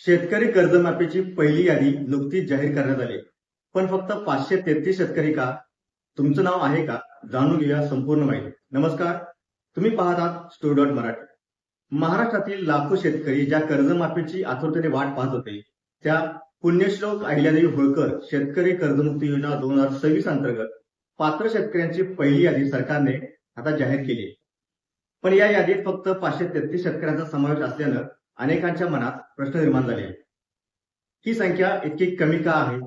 शेतकरी कर्जमाफीची पहिली यादी नुकतीच जाहीर करण्यात आली. पण फक्त 533 शेतकरी का? तुमचं नाव आहे का? जाणून घेऊया संपूर्ण माहिती. नमस्कार, तुम्ही पाहत आहात स्टुडंट मराठी. महाराष्ट्रातील लाखो शेतकरी ज्या कर्जमाफीची आतुरतेने वाट पाहत होते, त्या पुण्यश्लोक अहिल्यादेवी होळकर शेतकरी कर्जमुक्ती योजना 2026 अंतर्गत पात्र शेतकऱ्यांची पहिली यादी सरकारने आता जाहीर केली. पण या यादीत फक्त 533 शेतकऱ्यांचा समावेश असल्यानं अनेकांच्या मनात प्रश्न निर्माण झाले. ही संख्या इतकी कमी का आहे?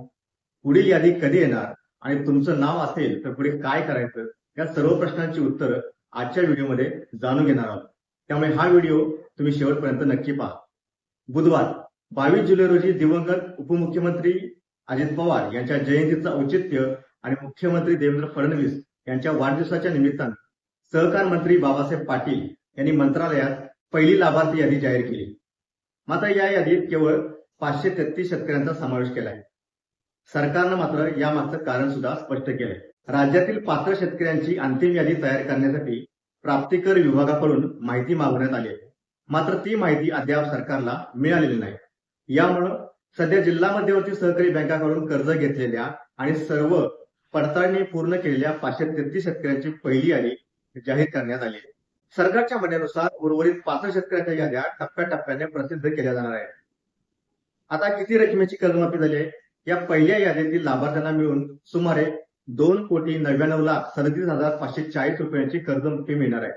पुढील यादी कधी येणार? आणि तुमचं नाव असेल तर पुढे काय करायचं? या सर्व प्रश्नांची उत्तरं आजच्या व्हिडिओमध्ये जाणून घेणार आहोत. त्यामुळे हा व्हिडिओ तुम्ही शेवटपर्यंत नक्की पहा. बुधवार 22 जुलै रोजी दिवंगत उपमुख्यमंत्री अजित पवार यांच्या जयंतीचं औचित्य आणि मुख्यमंत्री देवेंद्र फडणवीस यांच्या वाढदिवसाच्या निमित्तानं सहकार मंत्री बाबासाहेब पाटील यांनी मंत्रालयात पहिली लाभार्थी यादी जाहीर केली. मात्र या यादीत केवळ 533 शेतकऱ्यांचा समावेश केला आहे. सरकारनं मात्र यामागचं कारण सुद्धा स्पष्ट केलंय. राज्यातील पात्र शेतकऱ्यांची अंतिम यादी तयार करण्यासाठी प्राप्तिकर विभागाकडून माहिती मागवण्यात आली आहे. मात्र ती माहिती अद्याप सरकारला मिळालेली नाही. यामुळं सध्या जिल्हा मध्यवर्ती सहकारी बँकांकडून कर्ज घेतलेल्या आणि सर्व पडताळणी पूर्ण केलेल्या 533 शेतकऱ्यांची पहिली यादी जाहीर करण्यात आली आहे. सरकारच्या म्हणण्यानुसार उर्वरित पात्र शेतकऱ्यांच्या याद्या टप्प्याटप्प्याने प्रसिद्ध केल्या जाणार आहेत. आता किती रकमेची कर्जमाफी झाली आहे? या पहिल्या यादीतील लाभार्थ्यांना मिळून सुमारे 2,99,37,540 रुपयांची कर्जमुक्ती मिळणार आहे.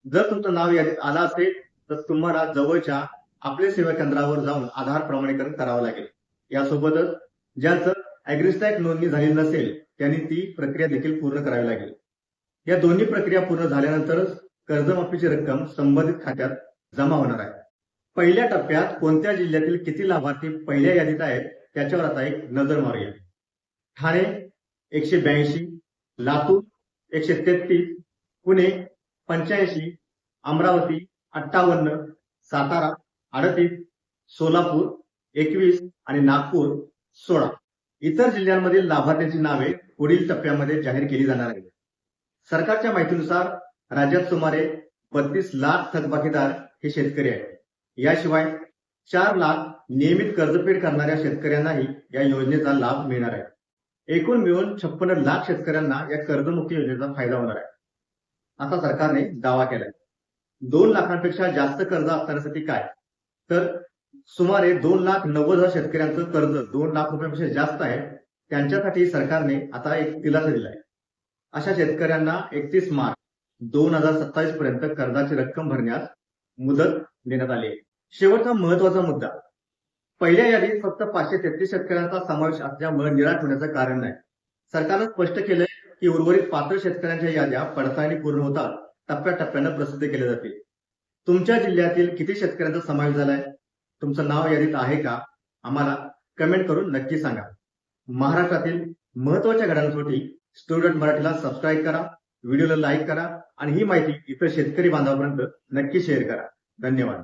जर तुमचं नाव यादीत आलं असेल तर तुम्हाला जवळच्या आपले सेवा केंद्रावर जाऊन आधार प्रमाणीकरण करावं लागेल. यासोबतच ज्यांचं ॲग्रिस्टॅक नोंदणी झाली नसेल त्यांनी ती प्रक्रिया देखील पूर्ण करावी लागेल. या दोन्ही प्रक्रिया पूर्ण झाल्यानंतरच कर्जमाफीची रक्कम संबंधित खात्यात जमा होणार आहे. पहिल्या टप्प्यात कोणत्या जिल्ह्यातील किती लाभार्थी पहिल्या यादीत आहेत त्याच्यावर आता एक नजर मारूया. ठाणे 182, लातूर 133, पुणे 85, अमरावती 58, सातारा 38, सोलापूर 21 आणि नागपूर 16. इतर जिल्ह्यांमधील लाभार्थ्यांची नावे पुढील टप्प्यामध्ये जाहीर केली जाणार आहेत. सरकारच्या माहितीनुसार राज्यात सुमारे 32 लाख थकबाकीदार हे शेतकरी आहेत. याशिवाय 4 लाख नियमित कर्जफेड करणाऱ्या शेतकऱ्यांनाही या योजनेचा लाभ मिळणार आहे. एकूण मिळून 56 लाख शेतकऱ्यांना या कर्जमुक्ती योजनेचा फायदा होणार आहे. आता सरकारने दावा केलाय. 2 लाखांपेक्षा जास्त कर्ज असणाऱ्यांसाठी काय? तर सुमारे 2,90,000 शेतकऱ्यांचं कर्ज 2 लाख रुपयांपेक्षा जास्त आहे. त्यांच्यासाठी सरकारने आता एक दिलासा दिलाय. अशा शेतकऱ्यांना 31 मार्च 2027 पर्यंत कर्जाची रक्कम भरण्यास मुदत देण्यात आली आहे. शेवटचा महत्वाचा मुद्दा, पहिल्या यादीत फक्त 533 शेतकऱ्यांचा समावेश असल्यामुळे निराश होण्याचं कारण नाही. सरकारनं स्पष्ट केलंय की उर्वरित पात्र शेतकऱ्यांच्या याद्या पडताळणी पूर्ण होतात टप्प्याटप्प्यानं प्रसिद्ध केल्या जातील. तुमच्या जिल्ह्यातील किती शेतकऱ्यांचा समावेश झालाय? तुमचं नाव यादीत आहे का? आम्हाला कमेंट करून नक्की सांगा. महाराष्ट्रातील महत्वाच्या घडामोडींसाठी स्टुडंट मराठीला सबस्क्राईब करा, व्हिडिओला लाईक करा आणि ही माहिती इतर शेतकरी बांधवांपर्यंत नक्की शेअर करा. धन्यवाद.